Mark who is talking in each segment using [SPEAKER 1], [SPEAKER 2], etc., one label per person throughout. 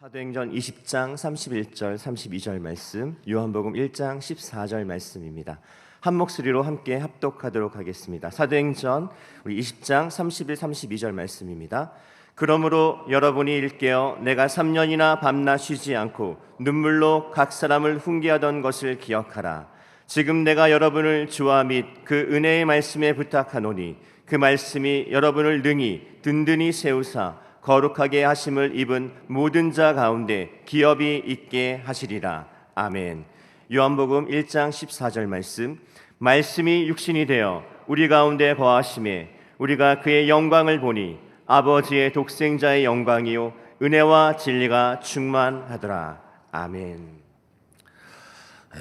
[SPEAKER 1] 사도행전 20장 31절 32절 말씀, 요한복음 1장 14절 말씀입니다. 한 목소리로 함께 합독하도록 하겠습니다. 사도행전 우리 20장 31, 32절 말씀입니다. 그러므로 여러분이 일깨어 내가 3년이나 밤낮 쉬지 않고 눈물로 각 사람을 훈계하던 것을 기억하라. 지금 내가 여러분을 주와 및 그 은혜의 말씀에 부탁하노니 그 말씀이 여러분을 능히 든든히 세우사 거룩하게 하심을 입은 모든 자 가운데 기업이 있게 하시리라. 아멘. 요한복음 1장 14절 말씀, 말씀이 육신이 되어 우리 가운데 거하심에 우리가 그의 영광을 보니 아버지의 독생자의 영광이요 은혜와 진리가 충만하더라. 아멘.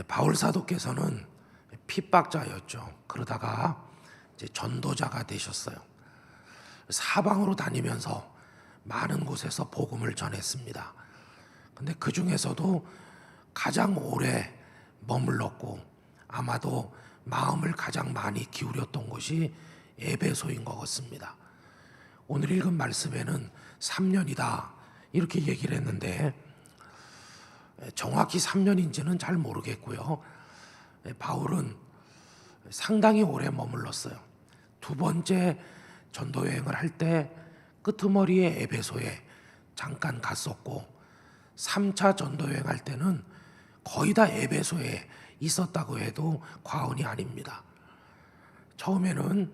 [SPEAKER 2] 바울 사도께서는 핍박자였죠. 그러다가 이제 전도자가 되셨어요. 사방으로 다니면서 많은 곳에서 복음을 전했습니다. 근데 그 중에서도 가장 오래 머물렀고 아마도 마음을 가장 많이 기울였던 곳이 에베소인 것 같습니다. 오늘 읽은 말씀에는 3년이다 이렇게 얘기를 했는데 정확히 3년인지는 잘 모르겠고요. 바울은 상당히 오래 머물렀어요. 두 번째 전도 여행을 할 때 끄트머리의 에베소에 잠깐 갔었고 3차 전도 여행할 때는 거의 다 에베소에 있었다고 해도 과언이 아닙니다. 처음에는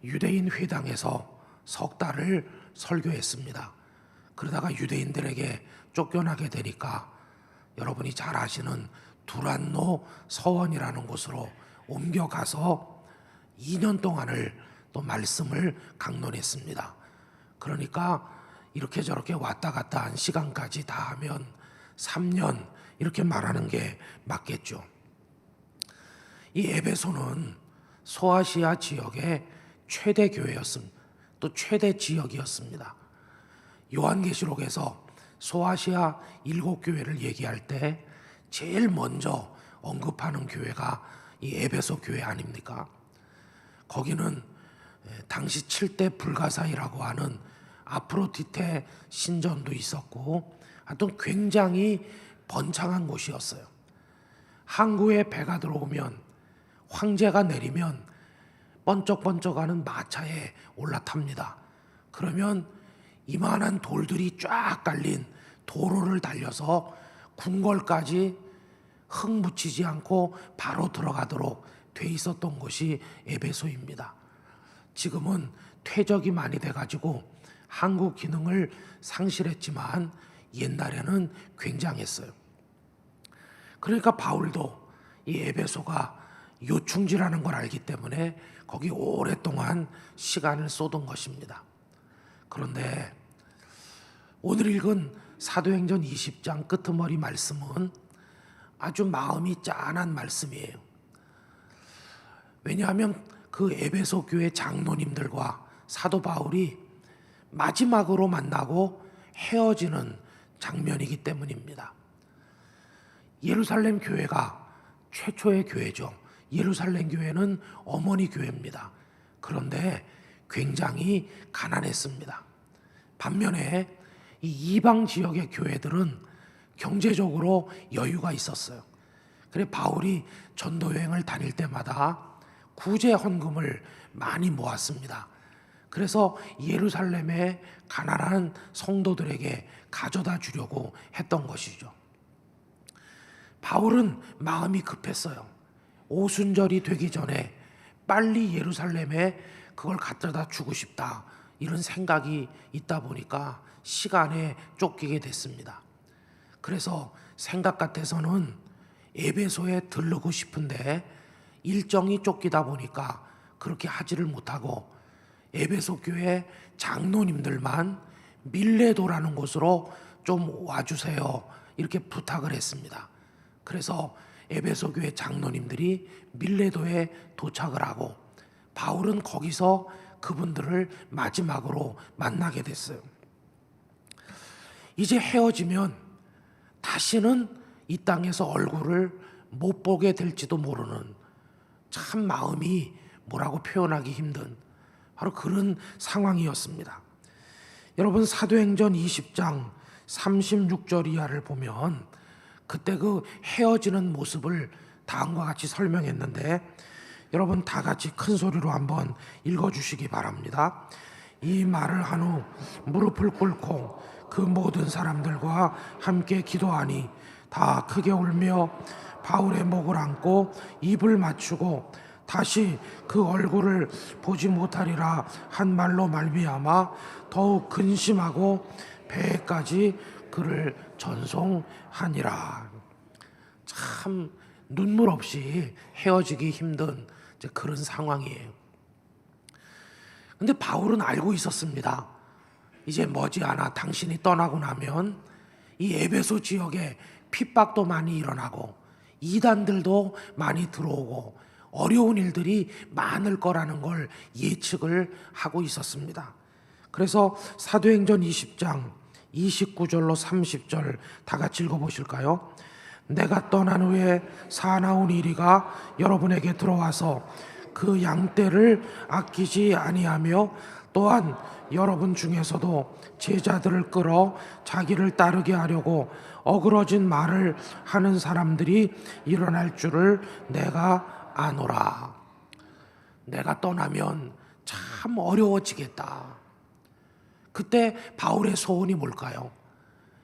[SPEAKER 2] 유대인 회당에서 석 달을 설교했습니다. 그러다가 유대인들에게 쫓겨나게 되니까 여러분이 잘 아시는 두란노 서원이라는 곳으로 옮겨가서 2년 동안을 또 말씀을 강론했습니다. 그러니까 이렇게 저렇게 왔다 갔다 한 시간까지 다 하면 3년 이렇게 말하는 게 맞겠죠. 이 에베소는 소아시아 지역의 최대 교회였습니다. 또 최대 지역이었습니다. 요한계시록에서 소아시아 7교회를 얘기할 때 제일 먼저 언급하는 교회가 이 에베소 교회 아닙니까? 거기는 당시 7대 불가사이라고 하는 아프로디테 신전도 있었고 하여튼 굉장히 번창한 곳이었어요. 항구에 배가 들어오면 황제가 내리면 번쩍번쩍하는 마차에 올라탑니다. 그러면 이만한 돌들이 쫙 깔린 도로를 달려서 궁궐까지 흙 묻히지 않고 바로 들어가도록 돼 있었던 곳이 에베소입니다. 지금은 퇴적이 많이 돼가지고 항구 기능을 상실했지만 옛날에는 굉장했어요. 그러니까 바울도 이 에베소가 요충지라는 걸 알기 때문에 거기 오랫동안 시간을 쏟은 것입니다. 그런데 오늘 읽은 사도행전 20장 끄트머리 말씀은 아주 마음이 짠한 말씀이에요. 왜냐하면 그 에베소 교회 장로님들과 사도 바울이 마지막으로 만나고 헤어지는 장면이기 때문입니다. 예루살렘 교회가 최초의 교회죠. 예루살렘 교회는 어머니 교회입니다. 그런데 굉장히 가난했습니다. 반면에 이 이방 지역의 교회들은 경제적으로 여유가 있었어요. 그래 바울이 전도 여행을 다닐 때마다 구제 헌금을 많이 모았습니다. 그래서 예루살렘의 가난한 성도들에게 가져다 주려고 했던 것이죠. 바울은 마음이 급했어요. 오순절이 되기 전에 빨리 예루살렘에 그걸 갖다 주고 싶다 이런 생각이 있다 보니까 시간에 쫓기게 됐습니다. 그래서 생각 같아서는 에베소에 들르고 싶은데 일정이 쫓기다 보니까 그렇게 하지를 못하고 에베소 교회 장로님들만 밀레도라는 곳으로 좀 와주세요 이렇게 부탁을 했습니다. 그래서 에베소 교회 장로님들이 밀레도에 도착을 하고 바울은 거기서 그분들을 마지막으로 만나게 됐어요. 이제 헤어지면 다시는 이 땅에서 얼굴을 못 보게 될지도 모르는 참 마음이 뭐라고 표현하기 힘든 바로 그런 상황이었습니다. 여러분 사도행전 20장 36절 이하를 보면 그때 그 헤어지는 모습을 다음과 같이 설명했는데, 여러분 다 같이 큰 소리로 한번 읽어주시기 바랍니다. 이 말을 한 후 무릎을 꿇고 그 모든 사람들과 함께 기도하니 다 크게 울며 바울의 목을 안고 입을 맞추고 다시 그 얼굴을 보지 못하리라 한 말로 말미암아 더욱 근심하고 배에까지 그를 전송하니라. 참 눈물 없이 헤어지기 힘든 그런 상황이에요. 근데 바울은 알고 있었습니다. 이제 머지않아 당신이 떠나고 나면 이 에베소 지역에 핍박도 많이 일어나고 이단들도 많이 들어오고 어려운 일들이 많을 거라는 걸 예측을 하고 있었습니다. 그래서 사도행전 20장 29절로 30절 다 같이 읽어보실까요? 내가 떠난 후에 사나운 이리가 여러분에게 들어와서 그 양떼를 아끼지 아니하며 또한 여러분 중에서도 제자들을 끌어 자기를 따르게 하려고 어그러진 말을 하는 사람들이 일어날 줄을 내가 아노라. 내가 떠나면 참 어려워지겠다. 그때 바울의 소원이 뭘까요?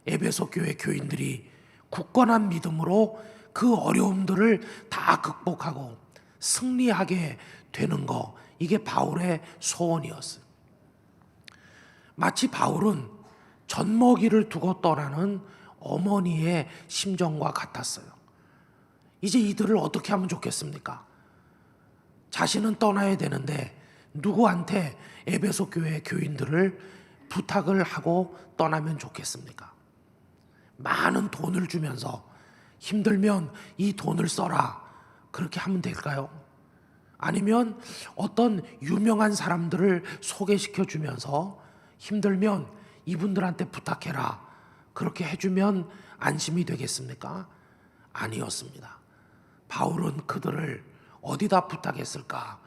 [SPEAKER 2] 에베소 교회 교인들이 굳건한 믿음으로 그 어려움들을 다 극복하고 승리하게 되는 거, 이게 바울의 소원이었어요. 마치 바울은 젖먹이를 두고 떠나는 어머니의 심정과 같았어요. 이제 이들을 어떻게 하면 좋겠습니까? 자신은 떠나야 되는데 누구한테 에베소 교회 교인들을 부탁을 하고 떠나면 좋겠습니까? 많은 돈을 주면서 힘들면 이 돈을 써라, 그렇게 하면 될까요? 아니면 어떤 유명한 사람들을 소개시켜 주면서 힘들면 이분들한테 부탁해라, 그렇게 해주면 안심이 되겠습니까? 아니었습니다. 바울은 그들을 어디다 부탁했을까?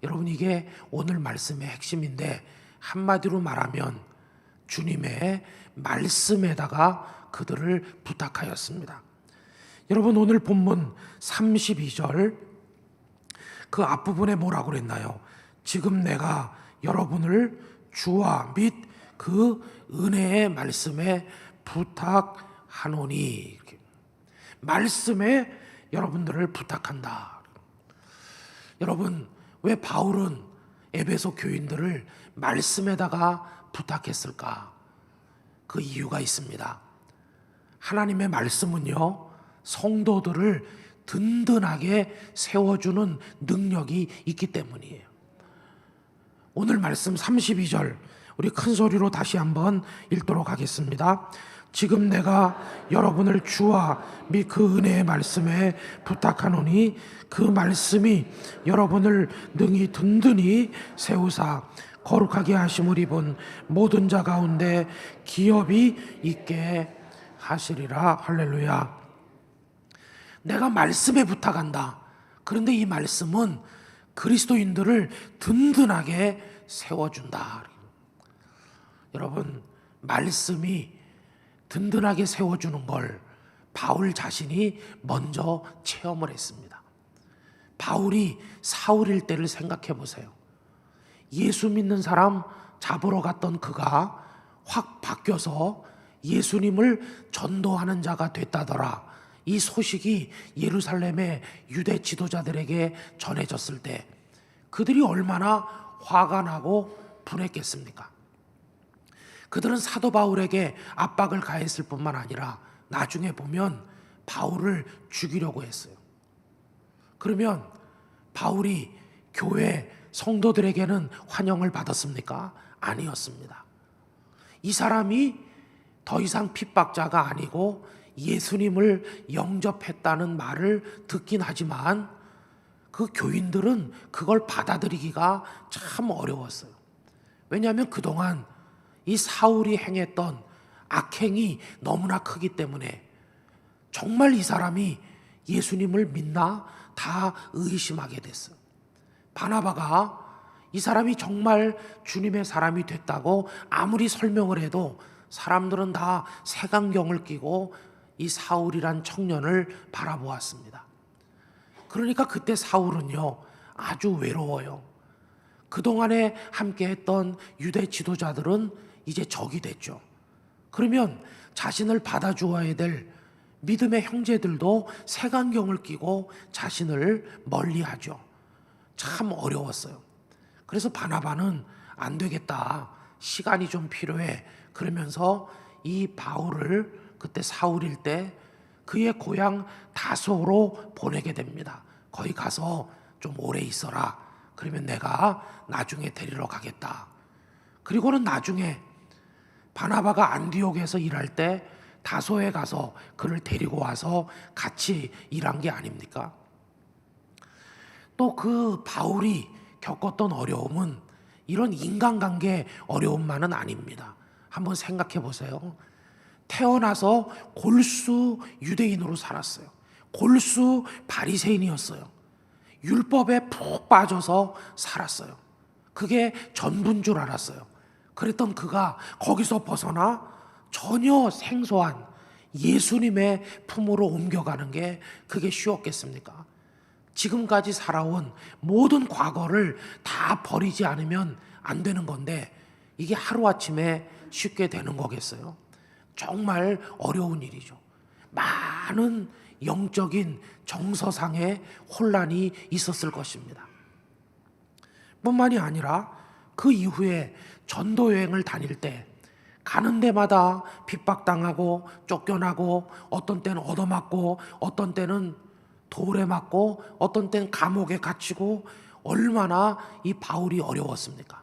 [SPEAKER 2] 여러분, 이게 오늘 말씀의 핵심인데 한마디로 말하면 주님의 말씀에다가 그들을 부탁하였습니다. 여러분, 오늘 본문 32절 그 앞부분에 뭐라고 그랬나요? 지금 내가 여러분을 주와 및 그 은혜의 말씀에 부탁하노니, 이렇게. 말씀에 여러분들을 부탁한다. 여러분, 왜 바울은 에베소 교인들을 말씀에다가 부탁했을까? 그 이유가 있습니다. 하나님의 말씀은요, 성도들을 든든하게 세워주는 능력이 있기 때문이에요. 오늘 말씀 32절 우리 큰 소리로 다시 한번 읽도록 하겠습니다. 지금 내가 여러분을 주와 및 그 은혜의 말씀에 부탁하노니 그 말씀이 여러분을 능히 든든히 세우사 거룩하게 하심을 입은 모든 자 가운데 기업이 있게 하시리라. 할렐루야. 내가 말씀에 부탁한다. 그런데 이 말씀은 그리스도인들을 든든하게 세워준다. 여러분, 말씀이 든든하게 세워주는 걸 바울 자신이 먼저 체험을 했습니다. 바울이 사울일 때를 생각해 보세요. 예수 믿는 사람 잡으러 갔던 그가 확 바뀌어서 예수님을 전도하는 자가 됐다더라. 이 소식이 예루살렘의 유대 지도자들에게 전해졌을 때 그들이 얼마나 화가 나고 분했겠습니까? 그들은 사도 바울에게 압박을 가했을 뿐만 아니라 나중에 보면 바울을 죽이려고 했어요. 그러면 바울이 교회 성도들에게는 환영을 받았습니까? 아니었습니다. 이 사람이 더 이상 핍박자가 아니고 예수님을 영접했다는 말을 듣긴 하지만 그 교인들은 그걸 받아들이기가 참 어려웠어요. 왜냐하면 그동안 이 사울이 행했던 악행이 너무나 크기 때문에 정말 이 사람이 예수님을 믿나 다 의심하게 됐어요. 바나바가 이 사람이 정말 주님의 사람이 됐다고 아무리 설명을 해도 사람들은 다 색안경을 끼고 이 사울이란 청년을 바라보았습니다. 그러니까 그때 사울은요, 아주 외로워요. 그동안에 함께했던 유대 지도자들은 이제 적이 됐죠. 그러면 자신을 받아주어야 될 믿음의 형제들도 색안경을 끼고 자신을 멀리하죠. 참 어려웠어요. 그래서 바나바는 안 되겠다, 시간이 좀 필요해, 그러면서 이 바울을 그때 사울일 때 그의 고향 다소로 보내게 됩니다. 거기 가서 좀 오래 있어라, 그러면 내가 나중에 데리러 가겠다. 그리고는 나중에 바나바가 안디옥에서 일할 때 다소에 가서 그를 데리고 와서 같이 일한 게 아닙니까? 또 그 바울이 겪었던 어려움은 이런 인간관계 어려움만은 아닙니다. 한번 생각해 보세요. 태어나서 골수 유대인으로 살았어요. 골수 바리새인이었어요. 율법에 푹 빠져서 살았어요. 그게 전부인 줄 알았어요. 그랬던 그가 거기서 벗어나 전혀 생소한 예수님의 품으로 옮겨가는 게 그게 쉬웠겠습니까? 지금까지 살아온 모든 과거를 다 버리지 않으면 안 되는 건데 이게 하루아침에 쉽게 되는 거겠어요? 정말 어려운 일이죠. 많은 영적인 정서상의 혼란이 있었을 것입니다. 뿐만이 아니라 그 이후에 전도 여행을 다닐 때 가는 데마다 핍박당하고 쫓겨나고 어떤 때는 얻어맞고 어떤 때는 돌에 맞고 어떤 때는 감옥에 갇히고 얼마나 이 바울이 어려웠습니까?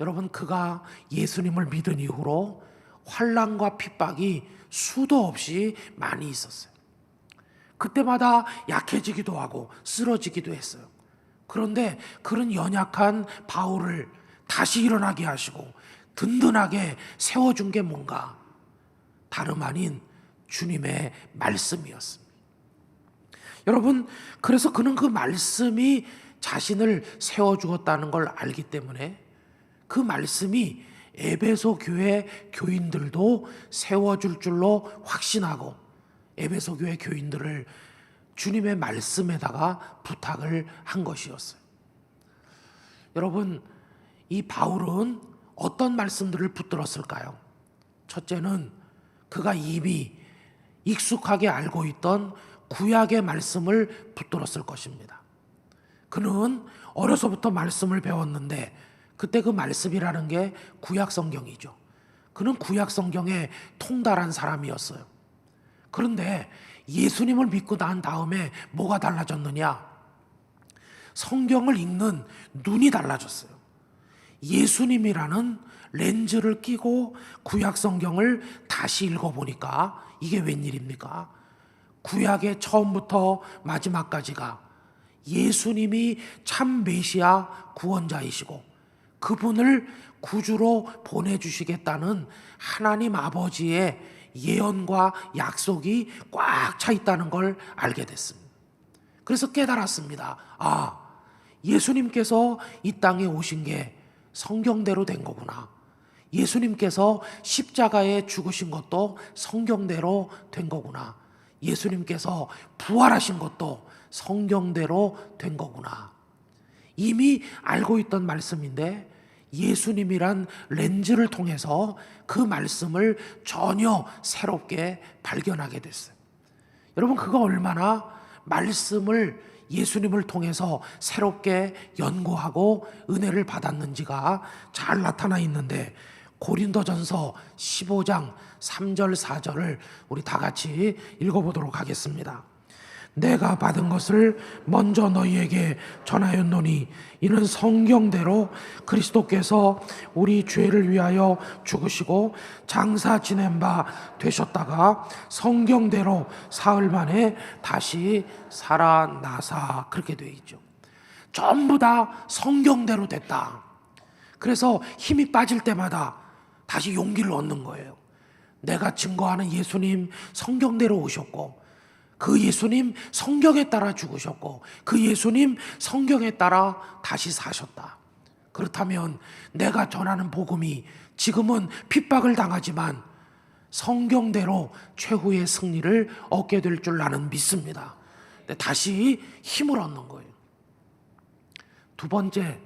[SPEAKER 2] 여러분, 그가 예수님을 믿은 이후로 환난과 핍박이 수도 없이 많이 있었어요. 그때마다 약해지기도 하고 쓰러지기도 했어요. 그런데 그런 연약한 바울을 다시 일어나게 하시고 든든하게 세워준 게 뭔가? 다름 아닌 주님의 말씀이었습니다. 여러분, 그래서 그는 그 말씀이 자신을 세워주었다는 걸 알기 때문에 그 말씀이 에베소 교회 교인들도 세워줄 줄로 확신하고 에베소 교회 교인들을 주님의 말씀에다가 부탁을 한 것이었어요. 여러분, 이 바울은 어떤 말씀들을 붙들었을까요? 첫째는 그가 이미 익숙하게 알고 있던 구약의 말씀을 붙들었을 것입니다. 그는 어려서부터 말씀을 배웠는데 그때 그 말씀이라는 게 구약 성경이죠. 그는 구약 성경에 통달한 사람이었어요. 그런데 예수님을 믿고 난 다음에 뭐가 달라졌느냐? 성경을 읽는 눈이 달라졌어요. 예수님이라는 렌즈를 끼고 구약 성경을 다시 읽어보니까 이게 웬일입니까? 구약의 처음부터 마지막까지가 예수님이 참 메시아 구원자이시고 그분을 구주로 보내주시겠다는 하나님 아버지의 예언과 약속이 꽉 차 있다는 걸 알게 됐습니다. 그래서 깨달았습니다. 아, 예수님께서 이 땅에 오신 게 성경대로 된 거구나. 예수님께서 십자가에 죽으신 것도 성경대로 된 거구나. 예수님께서 부활하신 것도 성경대로 된 거구나. 이미 알고 있던 말씀인데 예수님이란 렌즈를 통해서 그 말씀을 전혀 새롭게 발견하게 됐어요. 여러분, 그가 얼마나 말씀을 예수님을 통해서 새롭게 연구하고 은혜를 받았는지가 잘 나타나 있는데 고린도전서 15장 3절 4절을 우리 다 같이 읽어보도록 하겠습니다. 내가 받은 것을 먼저 너희에게 전하였노니 이는 성경대로 그리스도께서 우리 죄를 위하여 죽으시고 장사 지낸 바 되셨다가 성경대로 사흘 만에 다시 살아나사, 그렇게 되어 있죠. 전부 다 성경대로 됐다. 그래서 힘이 빠질 때마다 다시 용기를 얻는 거예요. 내가 증거하는 예수님 성경대로 오셨고 그 예수님 성경에 따라 죽으셨고 그 예수님 성경에 따라 다시 사셨다. 그렇다면 내가 전하는 복음이 지금은 핍박을 당하지만 성경대로 최후의 승리를 얻게 될 줄 나는 믿습니다. 근데 다시 힘을 얻는 거예요. 두 번째,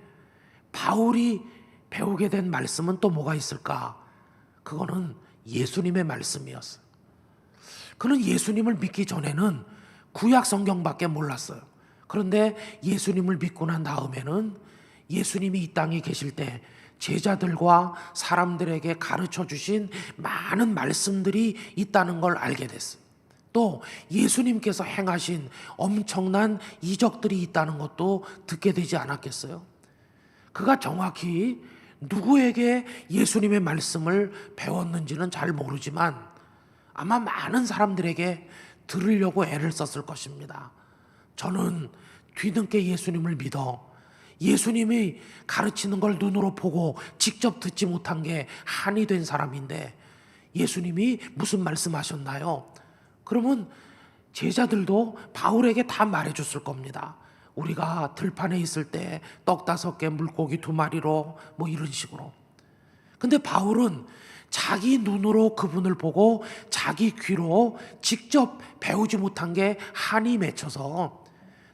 [SPEAKER 2] 바울이 배우게 된 말씀은 또 뭐가 있을까? 그거는 예수님의 말씀이었어요. 그는 예수님을 믿기 전에는 구약 성경밖에 몰랐어요. 그런데 예수님을 믿고 난 다음에는 예수님이 이 땅에 계실 때 제자들과 사람들에게 가르쳐 주신 많은 말씀들이 있다는 걸 알게 됐어요. 또 예수님께서 행하신 엄청난 이적들이 있다는 것도 듣게 되지 않았겠어요? 그가 정확히 누구에게 예수님의 말씀을 배웠는지는 잘 모르지만 아마 많은 사람들에게 들으려고 애를 썼을 것입니다. 저는 뒤늦게 예수님을 믿어 예수님이 가르치는 걸 눈으로 보고 직접 듣지 못한 게 한이 된 사람인데 예수님이 무슨 말씀하셨나요? 그러면 제자들도 바울에게 다 말해줬을 겁니다. 우리가 들판에 있을 때 떡 5개 물고기 2마리로 뭐 이런 식으로. 근데 바울은 자기 눈으로 그분을 보고 자기 귀로 직접 배우지 못한 게 한이 맺혀서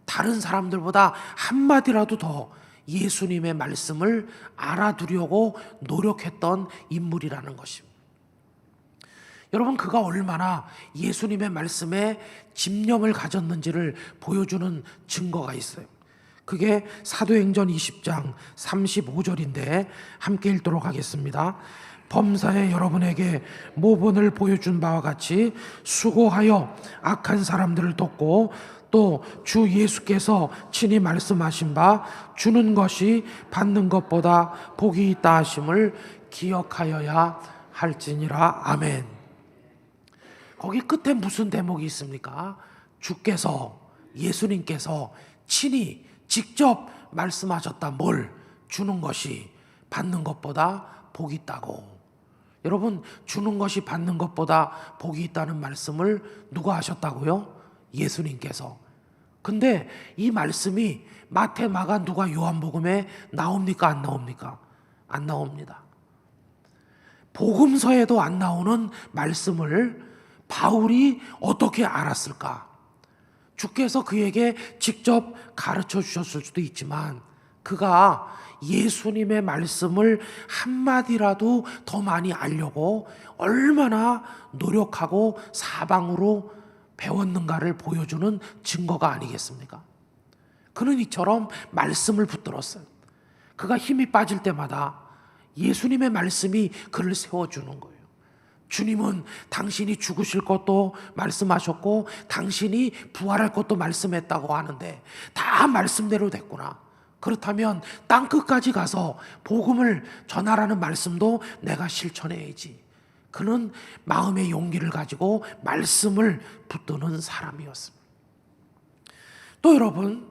[SPEAKER 2] 다른 사람들보다 한마디라도 더 예수님의 말씀을 알아두려고 노력했던 인물이라는 것입니다. 여러분, 그가 얼마나 예수님의 말씀에 집념을 가졌는지를 보여주는 증거가 있어요. 그게 사도행전 20장 35절인데 함께 읽도록 하겠습니다. 범사에 여러분에게 모본을 보여준 바와 같이 수고하여 악한 사람들을 돕고 또 주 예수께서 친히 말씀하신 바 주는 것이 받는 것보다 복이 있다 하심을 기억하여야 할지니라. 아멘. 거기 끝에 무슨 대목이 있습니까? 주께서, 예수님께서 친히 직접 말씀하셨다. 뭘? 주는 것이 받는 것보다 복이 있다고. 여러분, 주는 것이 받는 것보다 복이 있다는 말씀을 누가 하셨다고요? 예수님께서. 근데 이 말씀이 마태, 마가, 누가, 요한복음에 나옵니까? 안 나옵니까? 안 나옵니다. 복음서에도 안 나오는 말씀을 바울이 어떻게 알았을까? 주께서 그에게 직접 가르쳐 주셨을 수도 있지만 그가 예수님의 말씀을 한마디라도 더 많이 알려고 얼마나 노력하고 사방으로 배웠는가를 보여주는 증거가 아니겠습니까? 그는 이처럼 말씀을 붙들었어요. 그가 힘이 빠질 때마다 예수님의 말씀이 그를 세워주는 거예요. 주님은 당신이 죽으실 것도 말씀하셨고 당신이 부활할 것도 말씀했다고 하는데 다 말씀대로 됐구나. 그렇다면 땅끝까지 가서 복음을 전하라는 말씀도 내가 실천해야지. 그는 마음의 용기를 가지고 말씀을 붙드는 사람이었습니다. 또 여러분,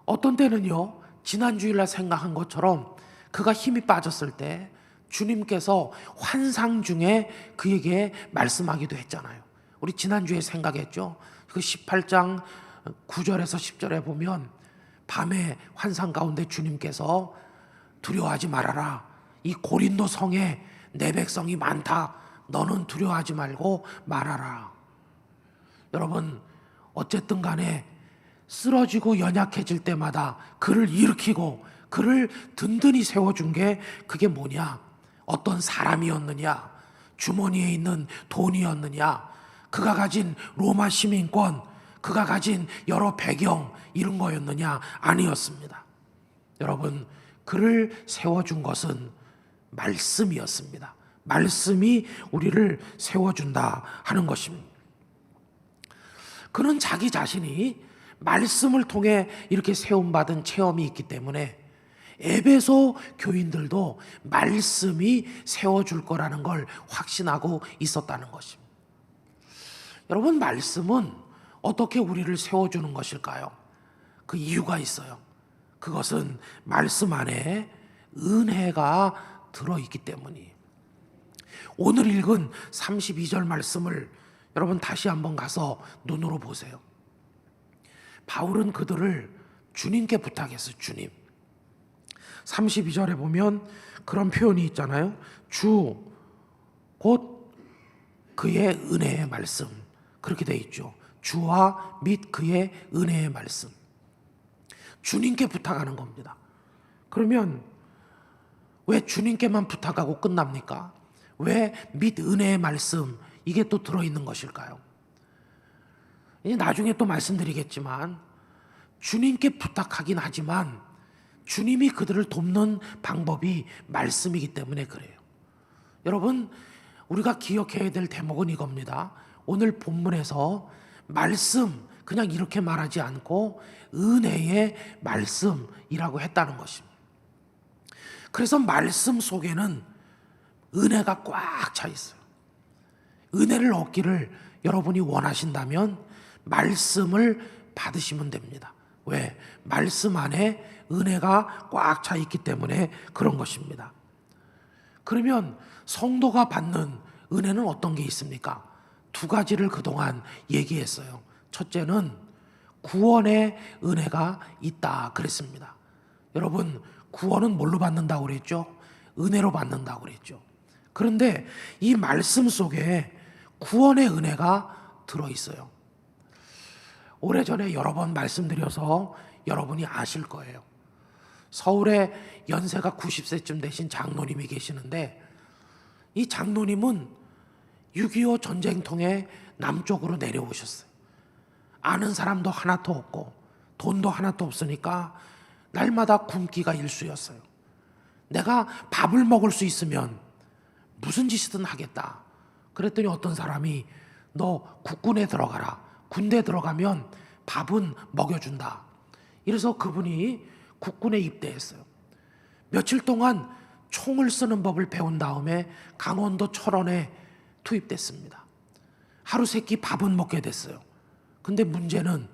[SPEAKER 2] 어떤 때는요, 지난 주일날 생각한 것처럼 그가 힘이 빠졌을 때 주님께서 환상 중에 그에게 말씀하기도 했잖아요. 우리 지난주에 생각했죠. 그 18장 9절에서 10절에 보면 밤에 환상 가운데 주님께서 두려워하지 말아라. 이 고린도 성에 내 백성이 많다. 너는 두려워하지 말고 말하라. 여러분, 어쨌든 간에 쓰러지고 연약해질 때마다 그를 일으키고 그를 든든히 세워준 게 그게 뭐냐? 어떤 사람이었느냐? 주머니에 있는 돈이었느냐? 그가 가진 로마 시민권, 그가 가진 여러 배경 이런 거였느냐? 아니었습니다. 여러분, 그를 세워준 것은 말씀이었습니다. 말씀이 우리를 세워준다 하는 것입니다. 그는 자기 자신이 말씀을 통해 이렇게 세움받은 체험이 있기 때문에 에베소 교인들도 말씀이 세워줄 거라는 걸 확신하고 있었다는 것입니다. 여러분, 말씀은 어떻게 우리를 세워주는 것일까요? 그 이유가 있어요. 그것은 말씀 안에 은혜가 들어있기 때문이에요. 오늘 읽은 32절 말씀을 여러분 다시 한번 가서 눈으로 보세요. 바울은 그들을 주님께 부탁했어요. 주님, 32절에 보면 그런 표현이 있잖아요. 주 곧 그의 은혜의 말씀, 그렇게 돼 있죠. 주와 및 그의 은혜의 말씀. 주님께 부탁하는 겁니다. 그러면 왜 주님께만 부탁하고 끝납니까? 왜 및 은혜의 말씀, 이게 또 들어있는 것일까요? 이제 나중에 또 말씀드리겠지만 주님께 부탁하긴 하지만 주님이 그들을 돕는 방법이 말씀이기 때문에 그래요. 여러분, 우리가 기억해야 될 대목은 이겁니다. 오늘 본문에서 말씀, 그냥 이렇게 말하지 않고 은혜의 말씀이라고 했다는 것입니다. 그래서 말씀 속에는 은혜가 꽉 차 있어요. 은혜를 얻기를 여러분이 원하신다면 말씀을 받으시면 됩니다. 왜? 말씀 안에 은혜가 꽉 차 있기 때문에 그런 것입니다. 그러면 성도가 받는 은혜는 어떤 게 있습니까? 두 가지를 그동안 얘기했어요. 첫째는 구원의 은혜가 있다 그랬습니다. 여러분, 구원은 뭘로 받는다고 그랬죠? 은혜로 받는다고 그랬죠. 그런데 이 말씀 속에 구원의 은혜가 들어있어요. 오래전에 여러 번 말씀드려서 여러분이 아실 거예요. 서울에 연세가 90세쯤 되신 장로님이 계시는데, 이 장로님은 6.25 전쟁통에 남쪽으로 내려오셨어요. 아는 사람도 하나도 없고 돈도 하나도 없으니까 날마다 굶기가 일쑤였어요. 내가 밥을 먹을 수 있으면 무슨 짓이든 하겠다. 그랬더니 어떤 사람이 너 국군에 들어가라. 군대 들어가면 밥은 먹여준다. 이래서 그분이 국군에 입대했어요. 며칠 동안 총을 쓰는 법을 배운 다음에 강원도 철원에 투입됐습니다. 하루 세 끼 밥은 먹게 됐어요. 근데 문제는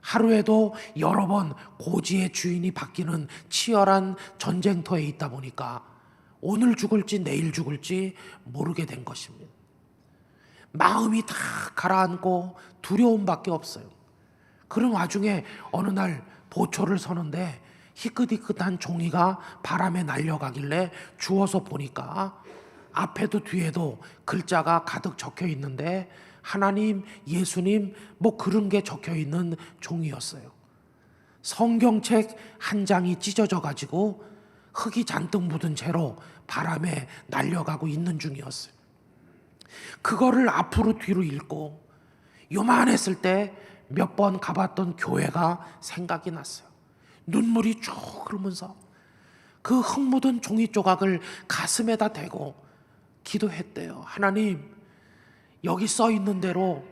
[SPEAKER 2] 하루에도 여러 번 고지의 주인이 바뀌는 치열한 전쟁터에 있다 보니까 오늘 죽을지 내일 죽을지 모르게 된 것입니다. 마음이 다 가라앉고 두려움밖에 없어요. 그런 와중에 어느 날 보초를 서는데 희끗희끗한 종이가 바람에 날려가길래 주워서 보니까 앞에도 뒤에도 글자가 가득 적혀 있는데 하나님, 예수님 뭐 그런 게 적혀 있는 종이었어요. 성경책 한 장이 찢어져 가지고 흙이 잔뜩 묻은 채로 바람에 날려가고 있는 중이었어요. 그거를 앞으로 뒤로 읽고 요만했을 때 몇 번 가봤던 교회가 생각이 났어요. 눈물이 쭉 흐르면서 그 흙 묻은 종이 조각을 가슴에다 대고 기도했대요. 하나님, 여기 써 있는 대로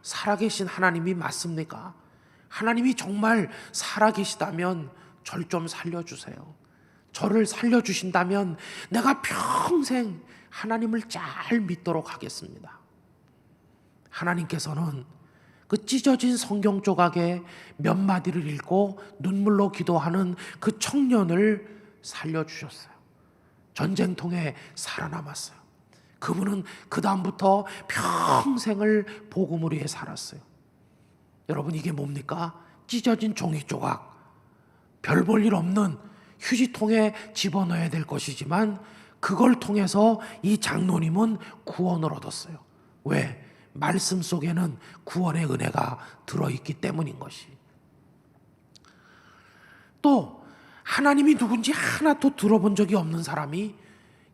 [SPEAKER 2] 살아계신 하나님이 맞습니까? 하나님이 정말 살아계시다면 절 좀 살려주세요. 저를 살려주신다면 내가 평생 하나님을 잘 믿도록 하겠습니다. 하나님께서는 그 찢어진 성경 조각에 몇 마디를 읽고 눈물로 기도하는 그 청년을 살려주셨어요. 전쟁통에 살아남았어요. 그분은 그 다음부터 평생을 복음을 위해 살았어요. 여러분, 이게 뭡니까? 찢어진 종이 조각, 별 볼 일 없는 휴지통에 집어넣어야 될 것이지만 그걸 통해서 이 장로님은 구원을 얻었어요. 왜? 말씀 속에는 구원의 은혜가 들어있기 때문인 것이. 또 하나님이 누군지 하나도 들어본 적이 없는 사람이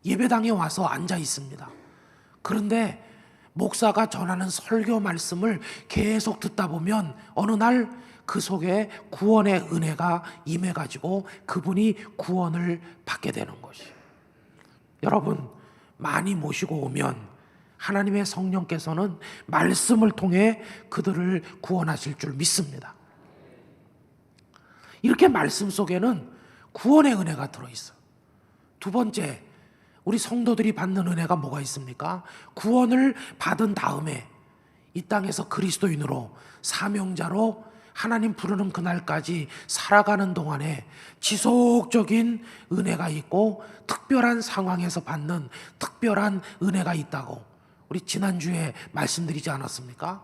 [SPEAKER 2] 예배당에 와서 앉아 있습니다. 그런데 목사가 전하는 설교 말씀을 계속 듣다 보면 어느 날 그 속에 구원의 은혜가 임해가지고 그분이 구원을 받게 되는 것이에요. 여러분, 많이 모시고 오면 하나님의 성령께서는 말씀을 통해 그들을 구원하실 줄 믿습니다. 이렇게 말씀 속에는 구원의 은혜가 들어있어요. 두 번째, 우리 성도들이 받는 은혜가 뭐가 있습니까? 구원을 받은 다음에 이 땅에서 그리스도인으로 사명자로 하나님 부르는 그날까지 살아가는 동안에 지속적인 은혜가 있고 특별한 상황에서 받는 특별한 은혜가 있다고 우리 지난주에 말씀드리지 않았습니까?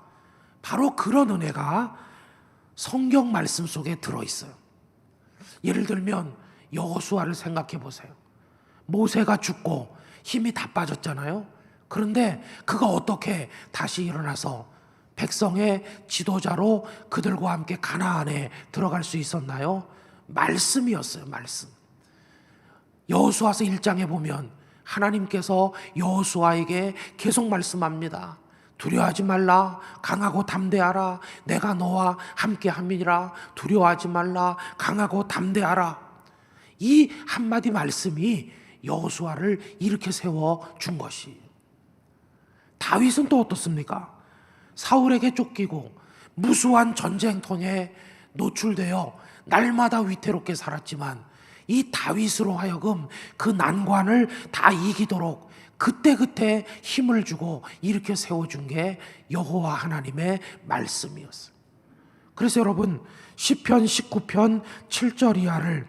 [SPEAKER 2] 바로 그런 은혜가 성경 말씀 속에 들어있어요. 예를 들면 여호수아를 생각해 보세요. 모세가 죽고 힘이 다 빠졌잖아요. 그런데 그가 어떻게 다시 일어나서 백성의 지도자로 그들과 함께 가나안에 들어갈 수 있었나요? 말씀이었어요. 말씀. 여호수아서 1장에 보면 하나님께서 여호수아에게 계속 말씀합니다. 두려워하지 말라. 강하고 담대하라. 내가 너와 함께 함이니라. 두려워하지 말라. 강하고 담대하라. 이 한마디 말씀이 여호수아를 이렇게 세워준 것이. 다윗은 또 어떻습니까? 사울에게 쫓기고 무수한 전쟁통에 노출되어 날마다 위태롭게 살았지만 이 다윗으로 하여금 그 난관을 다 이기도록 그때그때 힘을 주고 이렇게 세워준 게 여호와 하나님의 말씀이었어요. 그래서 여러분 시편 19편 7절 이하를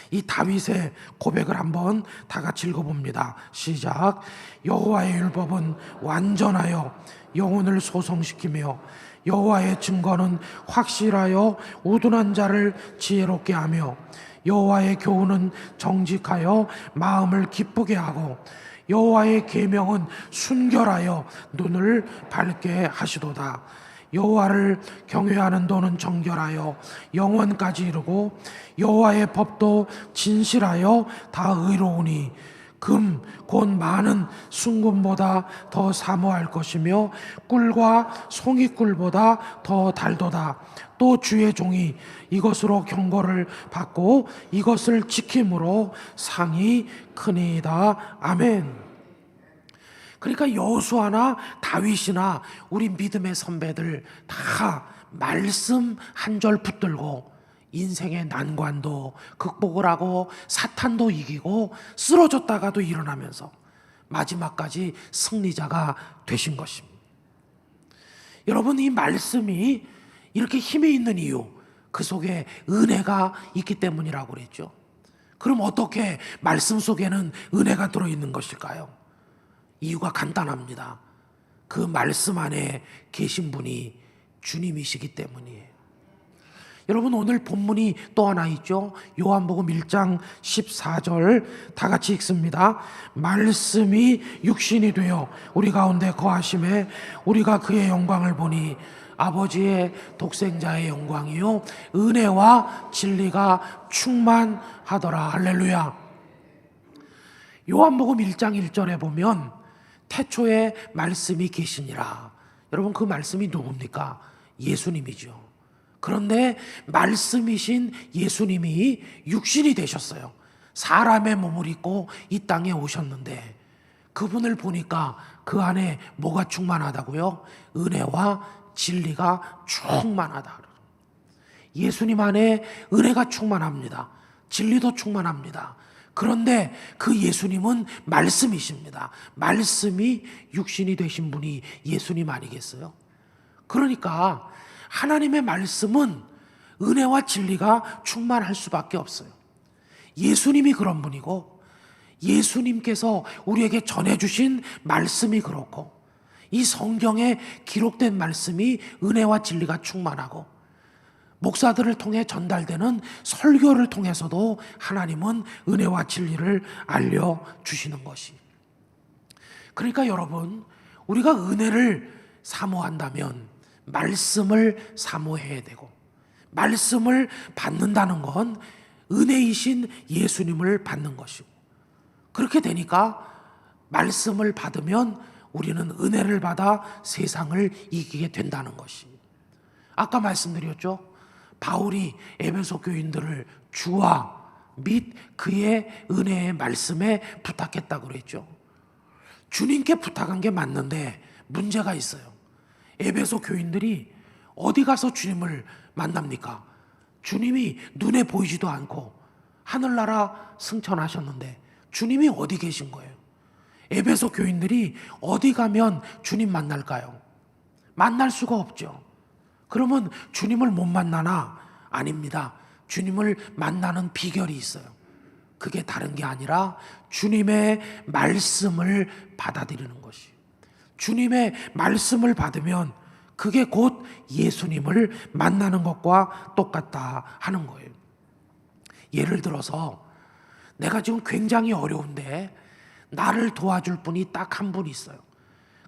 [SPEAKER 2] 이 다윗의 고백을 한번 다 같이 읽어봅니다. 시작. 여호와의 율법은 완전하여 영혼을 소성시키며 여호와의 증거는 확실하여 우둔한 자를 지혜롭게 하며 여호와의 교훈은 정직하여 마음을 기쁘게 하고 여호와의 계명은 순결하여 눈을 밝게 하시도다. 여호와를 경외하는 도는 정결하여 영원까지 이르고 여호와의 법도 진실하여 다 의로우니 금 곧 많은 순금보다 더 사모할 것이며 꿀과 송이꿀보다 더 달도다. 또 주의 종이 이것으로 경고를 받고 이것을 지킴으로 상이 크니이다. 아멘. 그러니까 여호수아나 다윗이나 우리 믿음의 선배들 다 말씀 한 절 붙들고 인생의 난관도 극복을 하고 사탄도 이기고 쓰러졌다가도 일어나면서 마지막까지 승리자가 되신 것입니다. 여러분 이 말씀이 이렇게 힘이 있는 이유 그 속에 은혜가 있기 때문이라고 그랬죠. 그럼 어떻게 말씀 속에는 은혜가 들어있는 것일까요? 이유가 간단합니다. 그 말씀 안에 계신 분이 주님이시기 때문이에요. 여러분 오늘 본문이 또 하나 있죠. 요한복음 1장 14절 다 같이 읽습니다. 말씀이 육신이 되어 우리 가운데 거하심에 우리가 그의 영광을 보니 아버지의 독생자의 영광이요 은혜와 진리가 충만하더라. 할렐루야. 요한복음 1장 1절에 보면 태초에 말씀이 계시니라. 여러분 그 말씀이 누굽니까? 예수님이죠. 그런데 말씀이신 예수님이 육신이 되셨어요. 사람의 몸을 입고 이 땅에 오셨는데 그분을 보니까 그 안에 뭐가 충만하다고요? 은혜와 진리가 충만하다. 예수님 안에 은혜가 충만합니다. 진리도 충만합니다. 그런데 그 예수님은 말씀이십니다. 말씀이 육신이 되신 분이 예수님 아니겠어요? 그러니까 하나님의 말씀은 은혜와 진리가 충만할 수밖에 없어요. 예수님이 그런 분이고 예수님께서 우리에게 전해주신 말씀이 그렇고 이 성경에 기록된 말씀이 은혜와 진리가 충만하고 목사들을 통해 전달되는 설교를 통해서도 하나님은 은혜와 진리를 알려주시는 것이. 그러니까 여러분 우리가 은혜를 사모한다면 말씀을 사모해야 되고 말씀을 받는다는 건 은혜이신 예수님을 받는 것이고 그렇게 되니까 말씀을 받으면 우리는 은혜를 받아 세상을 이기게 된다는 것이. 아까 말씀드렸죠. 바울이 에베소 교인들을 주와 및 그의 은혜의 말씀에 부탁했다고 그랬죠. 주님께 부탁한 게 맞는데 문제가 있어요. 에베소 교인들이 어디 가서 주님을 만납니까? 주님이 눈에 보이지도 않고 하늘나라 승천하셨는데 주님이 어디 계신 거예요? 에베소 교인들이 어디 가면 주님 만날까요? 만날 수가 없죠. 그러면 주님을 못 만나나? 아닙니다. 주님을 만나는 비결이 있어요. 그게 다른 게 아니라 주님의 말씀을 받아들이는 것이. 주님의 말씀을 받으면 그게 곧 예수님을 만나는 것과 똑같다 하는 거예요. 예를 들어서 내가 지금 굉장히 어려운데 나를 도와줄 분이 딱 한 분 있어요.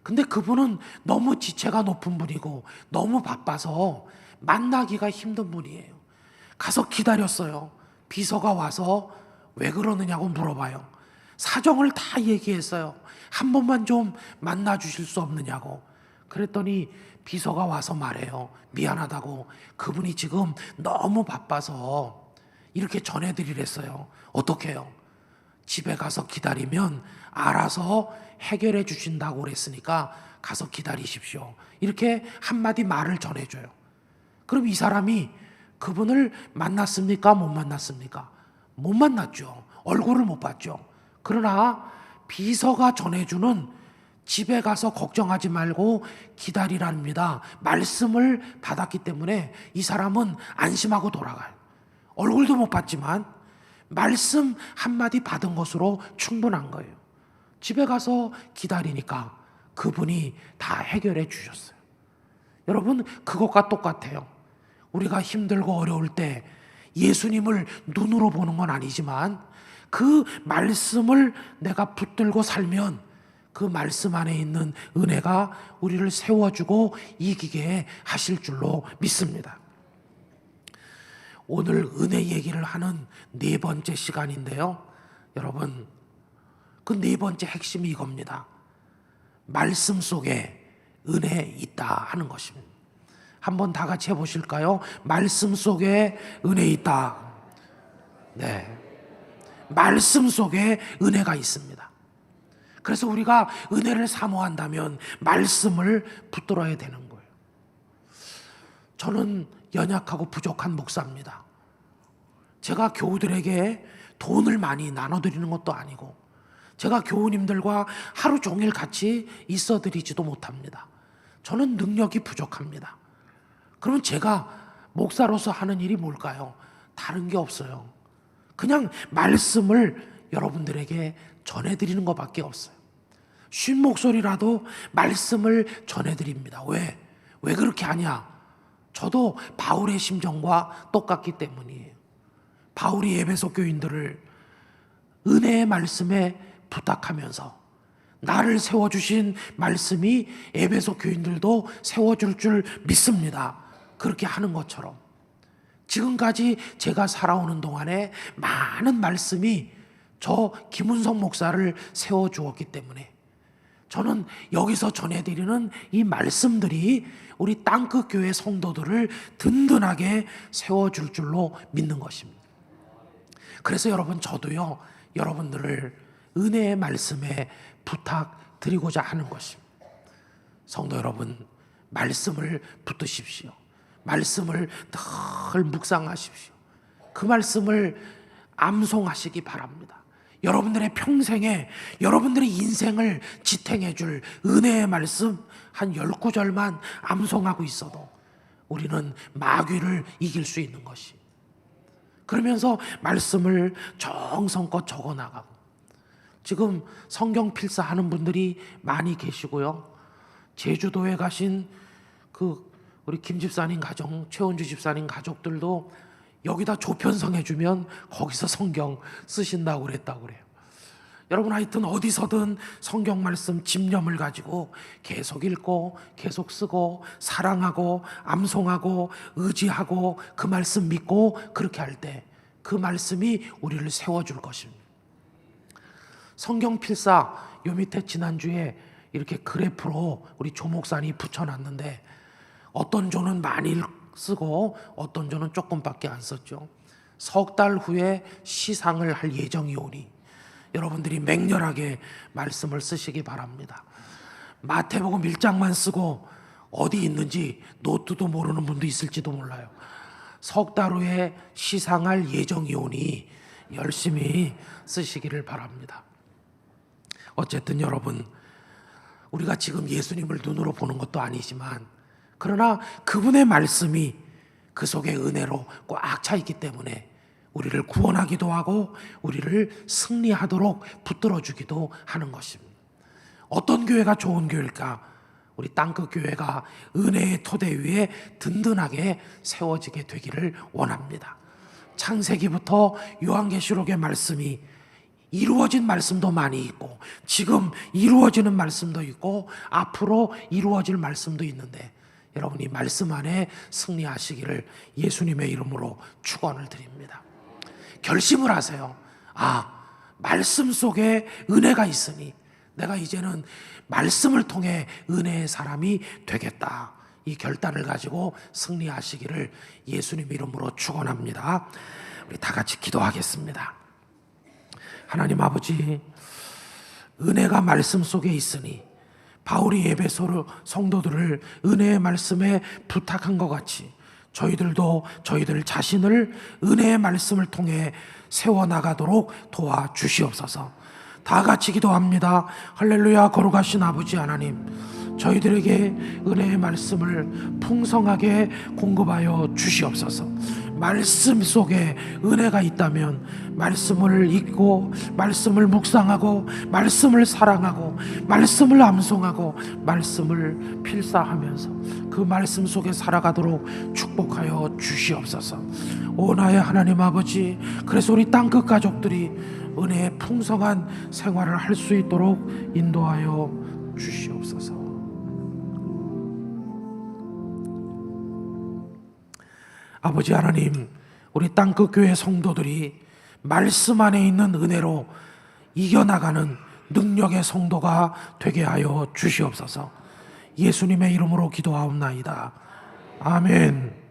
[SPEAKER 2] 근데 그분은 너무 지체가 높은 분이고 너무 바빠서 만나기가 힘든 분이에요. 가서 기다렸어요. 비서가 와서 왜 그러느냐고 물어봐요. 사정을 다 얘기했어요. 한 번만 좀 만나 주실 수 없느냐고. 그랬더니 비서가 와서 말해요. 미안하다고. 그분이 지금 너무 바빠서 이렇게 전해드리랬어요. 어떻게 해요? 집에 가서 기다리면 알아서 해결해 주신다고 그랬으니까 가서 기다리십시오. 이렇게 한마디 말을 전해줘요. 그럼 이 사람이 그분을 만났습니까? 못 만났습니까? 못 만났죠. 얼굴을 못 봤죠. 그러나 비서가 전해주는 집에 가서 걱정하지 말고 기다리랍니다 말씀을 받았기 때문에 이 사람은 안심하고 돌아가요. 얼굴도 못 봤지만 말씀 한마디 받은 것으로 충분한 거예요. 집에 가서 기다리니까 그분이 다 해결해 주셨어요. 여러분, 그것과 똑같아요. 우리가 힘들고 어려울 때 예수님을 눈으로 보는 건 아니지만 그 말씀을 내가 붙들고 살면 그 말씀 안에 있는 은혜가 우리를 세워주고 이기게 하실 줄로 믿습니다. 오늘 은혜 얘기를 하는 네 번째 시간인데요. 여러분, 그 네 번째 핵심이 이겁니다. 말씀 속에 은혜 있다 하는 것입니다. 한번 다 같이 해보실까요? 말씀 속에 은혜 있다. 네, 말씀 속에 은혜가 있습니다. 그래서 우리가 은혜를 사모한다면 말씀을 붙들어야 되는 거예요. 저는 연약하고 부족한 목사입니다. 제가 교우들에게 돈을 많이 나눠드리는 것도 아니고 제가 교우님들과 하루 종일 같이 있어드리지도 못합니다. 저는 능력이 부족합니다. 그러면 제가 목사로서 하는 일이 뭘까요? 다른 게 없어요. 그냥 말씀을 여러분들에게 전해드리는 것밖에 없어요. 쉰 목소리라도 말씀을 전해드립니다. 왜? 왜 그렇게 하냐? 저도 바울의 심정과 똑같기 때문이에요. 바울이 에베소 교인들을 은혜의 말씀에 부탁하면서 나를 세워주신 말씀이 에베소 교인들도 세워줄 줄 믿습니다. 그렇게 하는 것처럼 지금까지 제가 살아오는 동안에 많은 말씀이 저 김은성 목사를 세워주었기 때문에 저는 여기서 전해드리는 이 말씀들이 우리 땅끝 교회 성도들을 든든하게 세워줄 줄로 믿는 것입니다. 그래서 여러분, 저도요 여러분들을 은혜의 말씀에 부탁드리고자 하는 것입니다. 성도 여러분, 말씀을 붙드십시오. 말씀을 늘 묵상하십시오. 그 말씀을 암송하시기 바랍니다. 여러분들의 평생에 여러분들의 인생을 지탱해 줄 은혜의 말씀 한 10구절만 암송하고 있어도 우리는 마귀를 이길 수 있는 것이. 그러면서 말씀을 정성껏 적어나가고, 지금 성경 필사하는 분들이 많이 계시고요. 제주도에 가신 그 우리 김 집사님 가족, 최원주 집사님 가족들도 여기다 조편성 해주면 거기서 성경 쓰신다고 그랬다고 그래요. 여러분, 하여튼 어디서든 성경 말씀 집념을 가지고 계속 읽고 계속 쓰고 사랑하고 암송하고 의지하고 그 말씀 믿고 그렇게 할 때 그 말씀이 우리를 세워줄 것입니다. 성경 필사 요 밑에 지난주에 이렇게 그래프로 우리 조 목사님이 붙여놨는데 어떤 조는 많이 쓰고 어떤 조는 조금밖에 안 썼죠. 석 달 후에 시상을 할 예정이오니 여러분들이 맹렬하게 말씀을 쓰시기 바랍니다. 마태복음 1장만 쓰고 어디 있는지 노트도 모르는 분도 있을지도 몰라요. 석 달 후에 시상할 예정이오니 열심히 쓰시기를 바랍니다. 어쨌든 여러분, 우리가 지금 예수님을 눈으로 보는 것도 아니지만 그러나 그분의 말씀이 그 속에 은혜로 꽉 차 있기 때문에 우리를 구원하기도 하고 우리를 승리하도록 붙들어주기도 하는 것입니다. 어떤 교회가 좋은 교회일까? 우리 땅끝 교회가 은혜의 토대 위에 든든하게 세워지게 되기를 원합니다. 창세기부터 요한계시록의 말씀이 이루어진 말씀도 많이 있고 지금 이루어지는 말씀도 있고 앞으로 이루어질 말씀도 있는데 여러분이 말씀 안에 승리하시기를 예수님의 이름으로 축원을 드립니다. 결심을 하세요. 말씀 속에 은혜가 있으니 내가 이제는 말씀을 통해 은혜의 사람이 되겠다. 이 결단을 가지고 승리하시기를 예수님 이름으로 축원합니다. 우리 다 같이 기도하겠습니다. 하나님 아버지, 은혜가 말씀 속에 있으니 바울이 에베소 성도들을 은혜의 말씀에 부탁한 것 같이 저희들도 저희들 자신을 은혜의 말씀을 통해 세워나가도록 도와주시옵소서. 다 같이 기도합니다. 할렐루야. 거룩하신 아버지 하나님, 저희들에게 은혜의 말씀을 풍성하게 공급하여 주시옵소서. 말씀 속에 은혜가 있다면 말씀을 읽고 말씀을 묵상하고 말씀을 사랑하고 말씀을 암송하고 말씀을 필사하면서 그 말씀 속에 살아가도록 축복하여 주시옵소서. 오 나의 하나님 아버지, 그래서 우리 땅끝 가족들이 은혜의 풍성한 생활을 할 수 있도록 인도하여 주시옵소서. 아버지 하나님, 우리 땅끝 교회 성도들이 말씀 안에 있는 은혜로 이겨나가는 능력의 성도가 되게 하여 주시옵소서. 예수님의 이름으로 기도하옵나이다. 아멘.